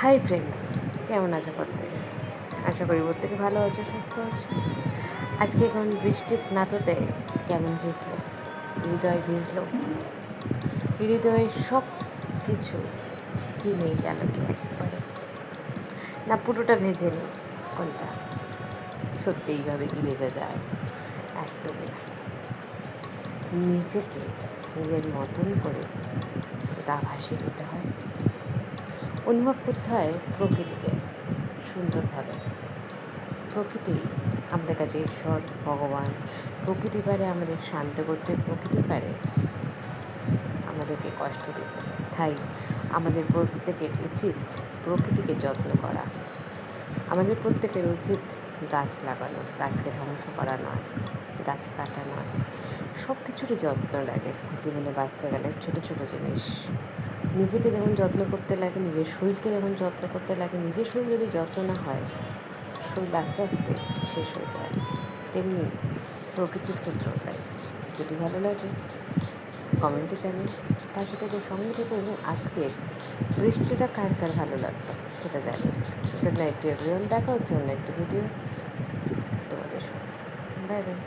Hi friends, কেমন আছো প্রত্যেকে? আশা করি প্রত্যেকে ভালো আছো, সুস্থ আছো। আজকে এখন বৃষ্টির স্নাততে কেমন ভিজলো, হৃদয় ভিজলো, হৃদয়ে সব কিছু ভিজে নিয়ে গেল কি একবারে, না পুরোটা ভেজে নি? কোনটা সত্যি এইভাবে কি ভেজা যায়? একদমই না। নিজেকে নিজের মতন করে গা ভাসিয়ে দিতে হয়, অনুভব করতে হয় প্রকৃতিকে সুন্দরভাবে। প্রকৃতি আমাদের কাছে ঈশ্বর, ভগবান। প্রকৃতি পারে আমাদের শান্ত করতে, প্রকৃতি পারে আমাদেরকে কষ্ট দিতে। তাই আমাদের প্রত্যেকের উচিত প্রকৃতিকে যত্ন করা। আমাদের প্রত্যেকের উচিত গাছ লাগানো, গাছকে ধ্বংস করা নয়, গাছ কাটা নয়। সব কিছুরই যত্ন লাগে জীবনে বাঁচতে গেলে। ছোটো ছোটো জিনিস নিজেকে যেমন যত্ন করতে লাগে, নিজের শরীরকে যেমন যত্ন করতে লাগে, নিজের শরীর যদি যত্ন না হয় শরীর আস্তে আস্তে শেষ হয়ে যায়, তেমনি প্রকৃতির ক্ষেত্রেও তাই। যদি ভালো লাগে কমেন্টে জানিয়ে পাশে থেকে সঙ্গে থেকে, এবং আজকের বৃষ্টিটা কার কার ভালো লাগলো সেটা জানিয়ে। গুড নাইট এভরিওয়ান, দেখা হচ্ছে অন্য একটা ভিডিও তোমাদের সঙ্গে। Bye bye.